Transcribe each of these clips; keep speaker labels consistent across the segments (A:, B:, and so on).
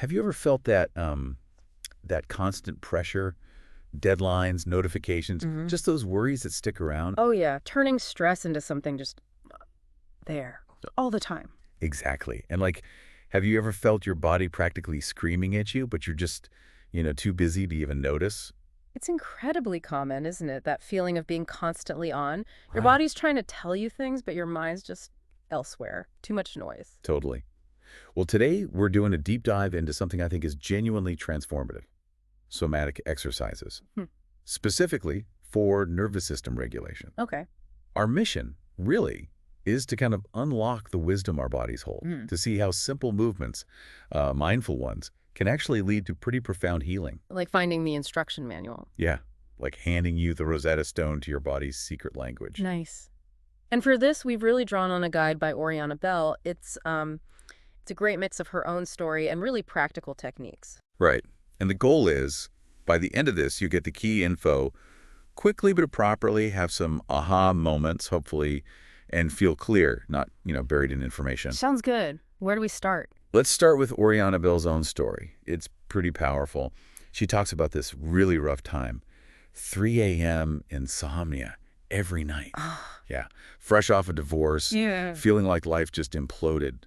A: Have you ever felt that constant pressure, deadlines, notifications,
B: Hmm.
A: just those worries that stick around?
B: Oh, yeah. Turning stress into something just there all the time.
A: Exactly. And like, have you ever felt your body practically screaming at you, but you're just, too busy to even notice?
B: It's incredibly common, isn't it? That feeling of being constantly on. Your
A: Right.
B: body's trying to tell you things, but your mind's just elsewhere. Too much noise.
A: Totally. Well, today we're doing a deep dive into something I think is genuinely transformative, somatic exercises,
B: Hmm.
A: specifically for nervous system regulation.
B: Okay.
A: Our mission, really, is to kind of unlock the wisdom our bodies hold,
B: Mm.
A: to see how simple movements, mindful ones, can actually lead to pretty profound healing.
B: Like finding the instruction manual.
A: Yeah, like handing you the Rosetta Stone to your body's secret language.
B: Nice. And for this, we've really drawn on a guide by Oriana Bell. It's a great mix of her own story and really practical techniques.
A: Right. And the goal is, by the end of this, you get the key info quickly but properly, have some aha moments, hopefully, and feel clear, not, buried in information.
B: Sounds good. Where do we start?
A: Let's start with Oriana Bell's own story. It's pretty powerful. She talks about this really rough time. 3 a.m. insomnia every night. Yeah. Fresh off a divorce,
B: Yeah.
A: feeling like life just imploded,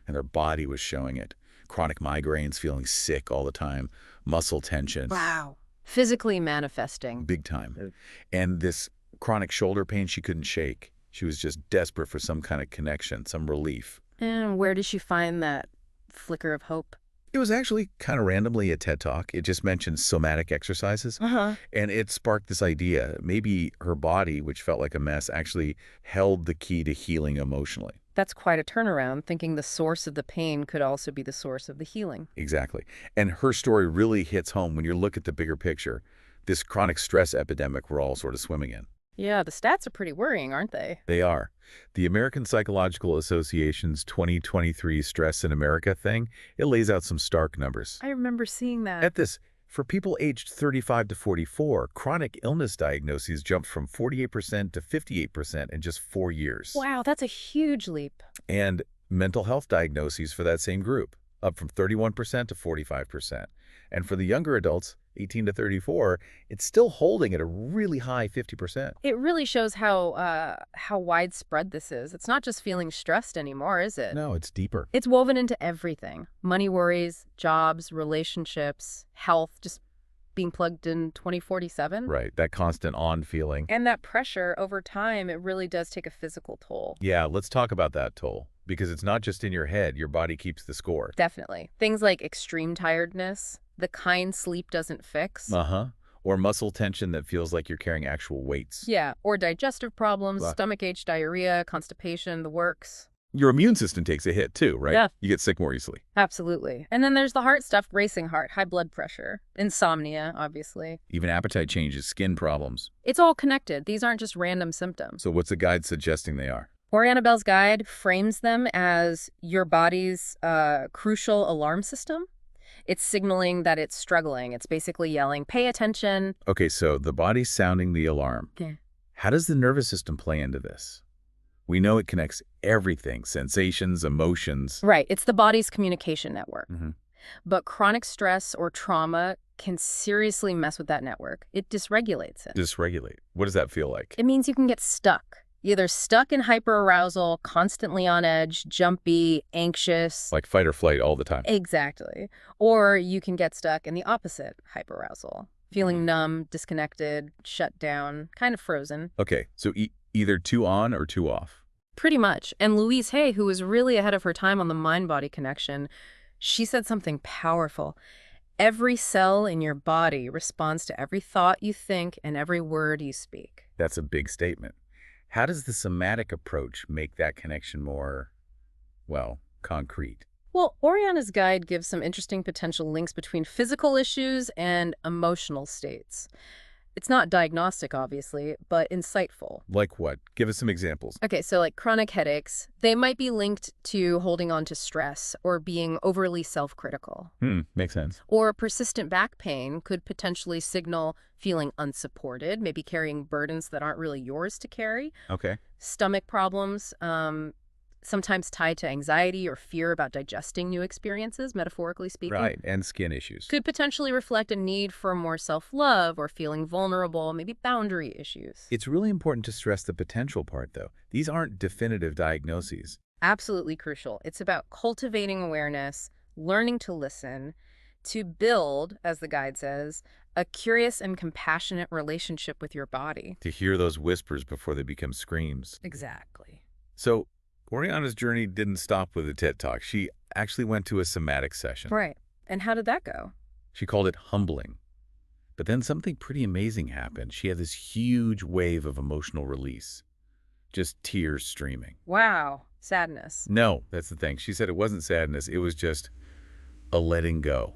A: and her body was showing it. Chronic migraines, feeling sick all the time, muscle tension,
B: Wow. Physically manifesting.
A: big time. And this chronic shoulder pain she couldn't shake. She was just desperate for some kind of connection, some relief.
B: And where did she find that flicker of hope?
A: It was actually kind of randomly a TED Talk. It just mentioned somatic exercises.
B: Uh-huh.
A: And it sparked this idea. Maybe her body, which felt like a mess, actually held the key to healing emotionally.
B: That's quite a turnaround, thinking the source of the pain could also be the source of the healing.
A: Exactly. And her story really hits home when you look at the bigger picture. This chronic stress epidemic we're all sort of swimming in.
B: Yeah, the stats are pretty worrying, aren't they?
A: They are. The American Psychological Association's 2023 Stress in America thing, it lays out some stark numbers.
B: I remember seeing that.
A: At this, for people aged 35 to 44, chronic illness diagnoses jumped from 48% to 58% in just 4 years.
B: Wow, that's a huge leap.
A: And mental health diagnoses for that same group, up from 31% to 45%. And for the younger adults, 18 to 34, it's still holding at a really high 50%.
B: It really shows how widespread this is. It's not just feeling stressed anymore, is it?
A: No, it's deeper.
B: It's woven into everything. Money worries, jobs, relationships, health, just being plugged in 2047.
A: Right, that constant on feeling.
B: And that pressure over time, it really does take a physical toll.
A: Yeah, let's talk about that toll. Because it's not just in your head, your body keeps the score.
B: Definitely. Things like extreme tiredness, the kind sleep doesn't fix.
A: Uh-huh. Or muscle tension that feels like you're carrying actual weights.
B: Yeah, or digestive problems,
A: Wow.
B: stomach ache, diarrhea, constipation, the works.
A: Your immune system takes a hit too, right?
B: Yeah.
A: You get sick more easily.
B: Absolutely. And then there's the heart stuff, racing heart, high blood pressure, insomnia, obviously.
A: Even appetite changes, skin problems.
B: It's all connected. These aren't just random symptoms.
A: So what's the guide suggesting they are?
B: Oriana Bell's guide frames them as your body's crucial alarm system. It's signaling that it's struggling. It's basically yelling, pay attention.
A: Okay, so the body's sounding the alarm.
B: Yeah.
A: How does the nervous system play into this? We know it connects everything, sensations, emotions.
B: Right. It's the body's communication network.
A: Mhm.
B: But chronic stress or trauma can seriously mess with that network. It dysregulates it.
A: Dysregulate. What does that feel like?
B: It means you can get stuck. Either stuck in hyperarousal, constantly on edge, jumpy, anxious.
A: Like fight or flight all the time.
B: Exactly. Or you can get stuck in the opposite, hyperarousal. Feeling numb, disconnected, shut down, kind of frozen.
A: Okay, so either too on or too off.
B: Pretty much. And Louise Hay, who was really ahead of her time on the mind-body connection, she said something powerful. Every cell in your body responds to every thought you think and every word you speak.
A: That's a big statement. How does the somatic approach make that connection more, well, concrete?
B: Well, Oriana's guide gives some interesting potential links between physical issues and emotional states. It's not diagnostic, obviously, but insightful.
A: Like what? Give us some examples.
B: Okay, so like chronic headaches, they might be linked to holding on to stress or being overly self-critical.
A: Makes sense.
B: Or persistent back pain could potentially signal feeling unsupported, maybe carrying burdens that aren't really yours to carry.
A: Okay.
B: Stomach problems, sometimes tied to anxiety or fear about digesting new experiences, metaphorically speaking.
A: Right, and skin issues.
B: Could potentially reflect a need for more self-love or feeling vulnerable, maybe boundary issues.
A: It's really important to stress the potential part, though. These aren't definitive diagnoses.
B: Absolutely crucial. It's about cultivating awareness, learning to listen, to build, as the guide says, a curious and compassionate relationship with your body.
A: To hear those whispers before they become screams.
B: Exactly.
A: So, Oriana's journey didn't stop with a TED Talk. She actually went to a somatic session.
B: Right. And how did that go?
A: She called it humbling. But then something pretty amazing happened. She had this huge wave of emotional release. Just tears streaming.
B: Wow. Sadness.
A: No, that's the thing. She said it wasn't sadness. It was just a letting go.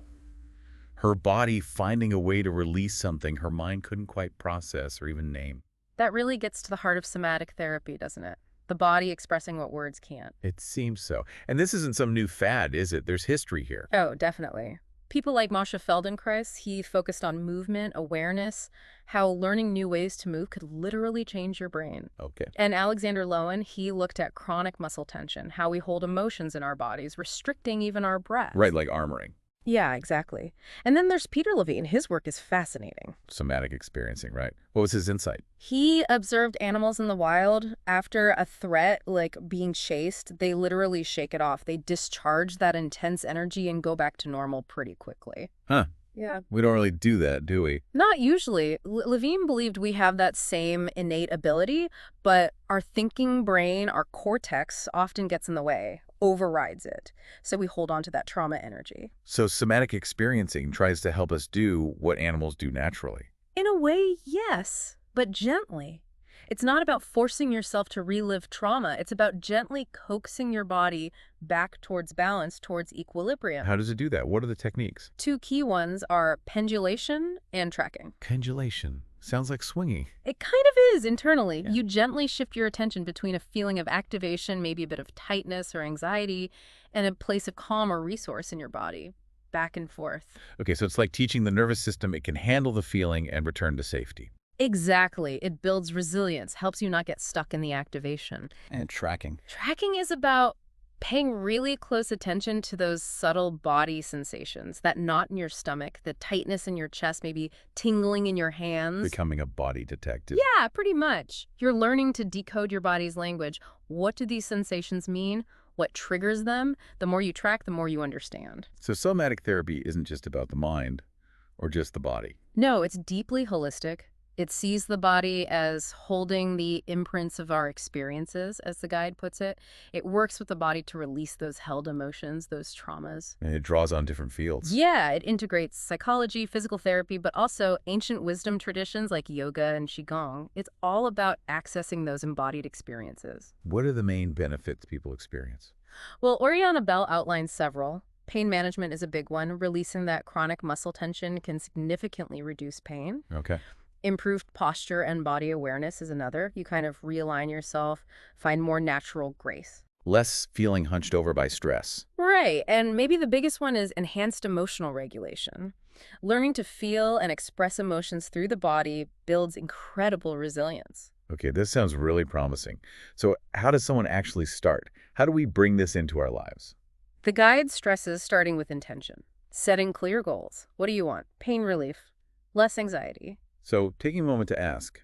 A: Her body finding a way to release something her mind couldn't quite process or even name.
B: That really gets to the heart of somatic therapy, doesn't it? The body expressing what words can't.
A: It seems so. And this isn't some new fad, is it? There's history here.
B: Oh, definitely. People like Moshe Feldenkrais, he focused on movement, awareness, how learning new ways to move could literally change your brain.
A: Okay.
B: And Alexander Lowen, he looked at chronic muscle tension, how we hold emotions in our bodies, restricting even our breath.
A: Right, like armoring.
B: Yeah, exactly. And then there's Peter Levine. His work is fascinating.
A: Somatic experiencing, right? What was his insight?
B: He observed animals in the wild. After a threat, like being chased, they literally shake it off. They discharge that intense energy and go back to normal pretty quickly.
A: Huh.
B: Yeah.
A: We don't really do that, do we?
B: Not usually. Levine believed we have that same innate ability, but our thinking brain, our cortex, often gets in the way, overrides it. So we hold on to that trauma energy.
A: So somatic experiencing tries to help us do what animals do naturally.
B: In a way, yes, but gently. It's not about forcing yourself to relive trauma. It's about gently coaxing your body back towards balance, towards equilibrium.
A: How does it do that? What are the techniques?
B: Two key ones are pendulation and tracking.
A: Pendulation. Sounds like swinging.
B: It kind of is internally.
A: Yeah.
B: You gently shift your attention between a feeling of activation, maybe a bit of tightness or anxiety, and a place of calm or resource in your body, back and forth.
A: Okay, so it's like teaching the nervous system it can handle the feeling and return to safety.
B: Exactly. It builds resilience, helps you not get stuck in the activation.
A: And tracking.
B: Tracking is about paying really close attention to those subtle body sensations, that knot in your stomach, the tightness in your chest, maybe tingling in your hands.
A: Becoming a body detective.
B: Yeah, pretty much. You're learning to decode your body's language. What do these sensations mean? What triggers them? The more you track, the more you understand.
A: So somatic therapy isn't just about the mind or just the body.
B: No, it's deeply holistic. It sees the body as holding the imprints of our experiences, as the guide puts it. It works with the body to release those held emotions, those traumas.
A: And it draws on different fields.
B: Yeah, it integrates psychology, physical therapy, but also ancient wisdom traditions like yoga and qigong. It's all about accessing those embodied experiences.
A: What are the main benefits people experience?
B: Well, Oriana Bell outlines several. Pain management is a big one. Releasing that chronic muscle tension can significantly reduce pain.
A: Okay.
B: Improved posture and body awareness is another. You kind of realign yourself, find more natural grace.
A: Less feeling hunched over by stress.
B: Right, and maybe the biggest one is enhanced emotional regulation. Learning to feel and express emotions through the body builds incredible resilience.
A: Okay, this sounds really promising. So how does someone actually start? How do we bring this into our lives?
B: The guide stresses starting with intention, setting clear goals. What do you want? Pain relief, less anxiety.
A: So taking a moment to ask,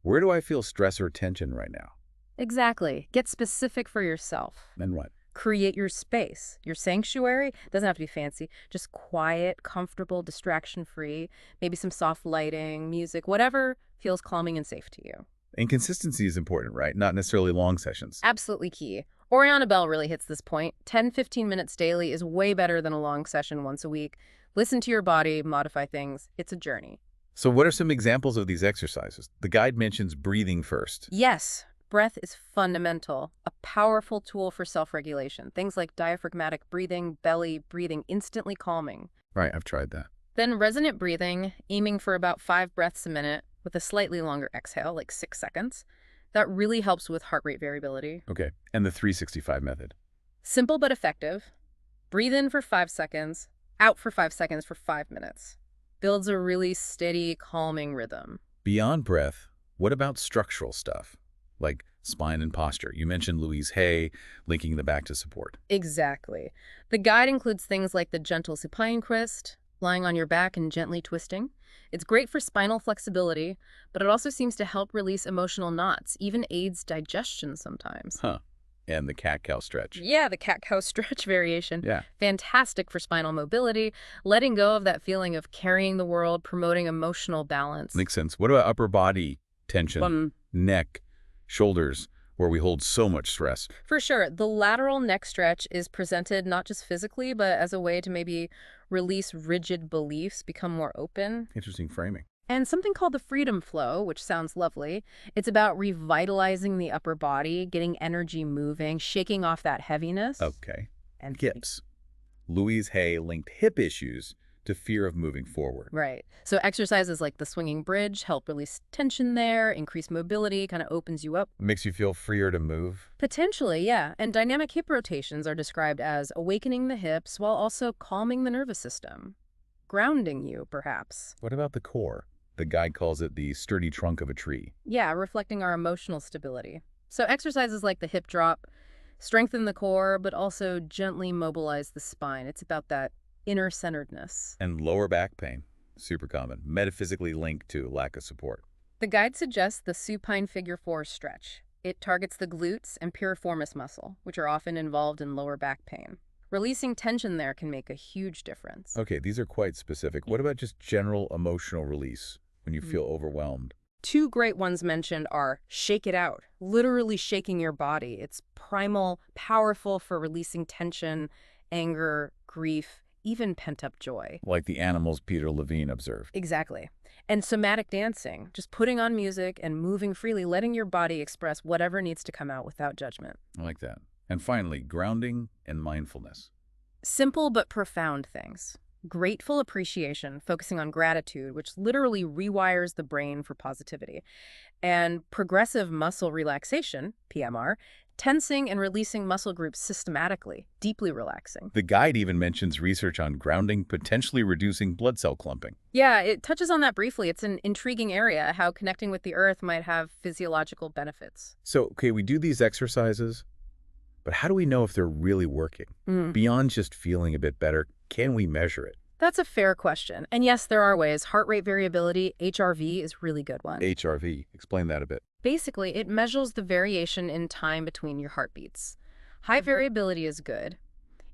A: where do I feel stress or tension right now?
B: Exactly. Get specific for yourself.
A: And what?
B: Create your space, your sanctuary. Doesn't have to be fancy, just quiet, comfortable, distraction-free, maybe some soft lighting, music, whatever feels calming and safe to you.
A: And consistency is important, right? Not necessarily long sessions.
B: Absolutely key. Oriana Bell really hits this point. 10, 15 minutes daily is way better than a long session once a week. Listen to your body, modify things. It's a journey.
A: So what are some examples of these exercises? The guide mentions breathing first.
B: Yes, breath is fundamental, a powerful tool for self-regulation. Things like diaphragmatic breathing, belly breathing, instantly calming.
A: Right, I've tried that.
B: Then resonant breathing, aiming for about 5 breaths a minute with a slightly longer exhale, like 6 seconds. That really helps with heart rate variability.
A: Okay, and the 365 method.
B: Simple but effective. Breathe in for 5 seconds, out for 5 seconds for 5 minutes. Builds a really steady, calming rhythm.
A: Beyond breath, what about structural stuff? Like spine and posture. You mentioned Louise Hay, linking the back to support.
B: Exactly. The guide includes things like the gentle supine twist, lying on your back and gently twisting. It's great for spinal flexibility, but it also seems to help release emotional knots, even aids digestion sometimes.
A: Huh. And the cat-cow stretch.
B: Yeah, the cat-cow stretch variation.
A: Yeah.
B: Fantastic for spinal mobility, letting go of that feeling of carrying the world, promoting emotional balance.
A: Makes sense. What about upper body tension, neck, shoulders, where we hold so much stress?
B: For sure. The lateral neck stretch is presented not just physically, but as a way to maybe release rigid beliefs, become more open.
A: Interesting framing.
B: And something called the freedom flow, which sounds lovely. It's about revitalizing the upper body, getting energy moving, shaking off that heaviness.
A: Okay.
B: And
A: Hips. Louise Hay linked hip issues to fear of moving forward.
B: Right. So exercises like the swinging bridge help release tension there, increase mobility, kind of opens you up.
A: Makes you feel freer to move.
B: Potentially, yeah. And dynamic hip rotations are described as awakening the hips while also calming the nervous system. Grounding you, perhaps.
A: What about the core? The guide calls it the sturdy trunk of a tree.
B: Yeah, reflecting our emotional stability. So exercises like the hip drop strengthen the core, but also gently mobilize the spine. It's about that inner centeredness.
A: And lower back pain, super common, metaphysically linked to lack of support.
B: The guide suggests the supine figure 4 stretch. It targets the glutes and piriformis muscle, which are often involved in lower back pain. Releasing tension there can make a huge difference.
A: Okay, these are quite specific. What about just general emotional release when you feel overwhelmed?
B: 2 great ones mentioned are shake it out, literally shaking your body. It's primal, powerful for releasing tension, anger, grief, even pent-up joy.
A: Like the animals Peter Levine observed.
B: Exactly. And somatic dancing, just putting on music and moving freely, letting your body express whatever needs to come out without judgment.
A: I like that. And finally, grounding and mindfulness.
B: Simple but profound things. Grateful appreciation, focusing on gratitude, which literally rewires the brain for positivity. And progressive muscle relaxation, PMR, tensing and releasing muscle groups systematically, deeply relaxing.
A: The guide even mentions research on grounding potentially reducing blood cell clumping.
B: Yeah, it touches on that briefly. It's an intriguing area, how connecting with the earth might have physiological benefits.
A: So, okay, we do these exercises, but how do we know if they're really working? Beyond just feeling a bit better, can we measure it?
B: That's a fair question. And yes, there are ways. Heart rate variability, HRV, is a really good one.
A: HRV, explain that a bit.
B: Basically, it measures the variation in time between your heartbeats. High variability is good.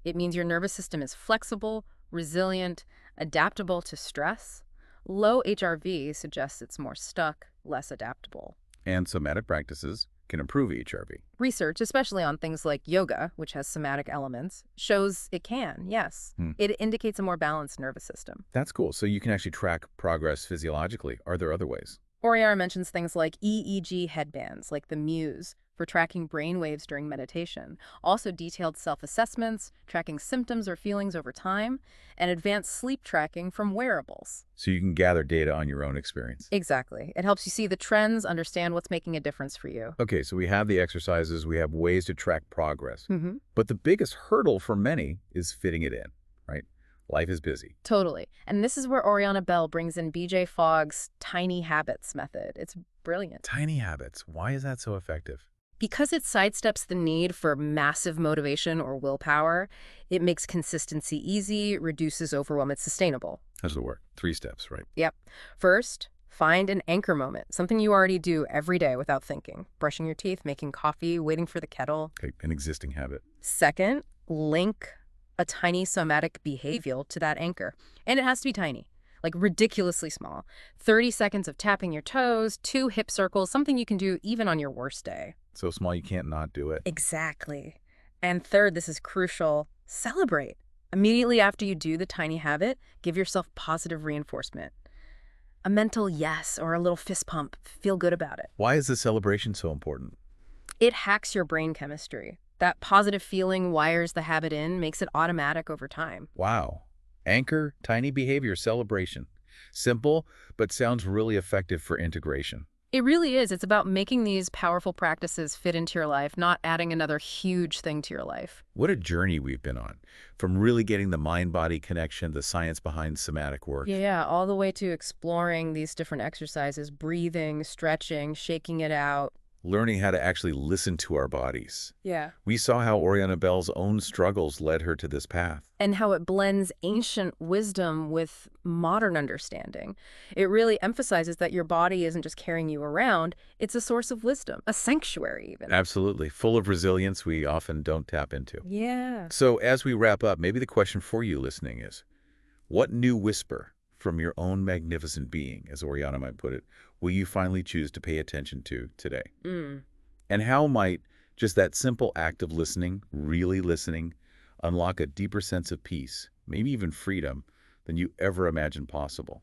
B: It means your nervous system is flexible, resilient, adaptable to stress. Low HRV suggests it's more stuck, less adaptable.
A: And somatic practices can improve HRV.
B: Research, especially on things like yoga, which has somatic elements, shows it can, yes. It indicates a more balanced nervous system.
A: That's cool. So you can actually track progress physiologically. Are there other ways?
B: Oriana mentions things like EEG headbands, like the Muse, for tracking brain waves during meditation. Also detailed self-assessments, tracking symptoms or feelings over time, and advanced sleep tracking from wearables.
A: So you can gather data on your own experience.
B: Exactly. It helps you see the trends, understand what's making a difference for you.
A: Okay, so we have the exercises, we have ways to track progress. But the biggest hurdle for many is fitting it in, right? Life is busy.
B: Totally. And this is where Oriana Bell brings in BJ Fogg's tiny habits method. It's brilliant.
A: Tiny habits. Why is that so effective?
B: Because it sidesteps the need for massive motivation or willpower, it makes consistency easy, reduces overwhelm, it's sustainable.
A: How's the work? 3 steps, right?
B: Yep. First, find an anchor moment, something you already do every day without thinking. Brushing your teeth, making coffee, waiting for the kettle.
A: Okay, an existing habit.
B: Second, link a tiny somatic behavior to that anchor. And it has to be tiny, like ridiculously small. 30 seconds of tapping your toes, 2 hip circles, something you can do even on your worst day.
A: So small you can't not do it.
B: Exactly. And third, this is crucial, celebrate. Immediately after you do the tiny habit, give yourself positive reinforcement. A mental yes or a little fist pump. Feel good about it.
A: Why is the celebration so important?
B: It hacks your brain chemistry. That positive feeling wires the habit in, makes it automatic over time.
A: Wow. Anchor, tiny behavior, celebration. Simple, but sounds really effective for integration.
B: It really is. It's about making these powerful practices fit into your life, not adding another huge thing to your life.
A: What a journey we've been on. From really getting the mind-body connection, the science behind somatic work.
B: Yeah, all the way to exploring these different exercises, breathing, stretching, shaking it out.
A: learning how to actually listen to our bodies.
B: Yeah.
A: We saw how Oriana Bell's own struggles led her to this path.
B: And how it blends ancient wisdom with modern understanding. It really emphasizes that your body isn't just carrying you around, it's a source of wisdom, a sanctuary even.
A: Absolutely. Full of resilience we often don't tap into.
B: Yeah.
A: So as we wrap up, maybe the question for you listening is, what new whisper from your own magnificent being, as Oriana might put it, will you finally choose to pay attention to today? And how might just that simple act of listening, really listening, unlock a deeper sense of peace, maybe even freedom, than you ever imagined possible?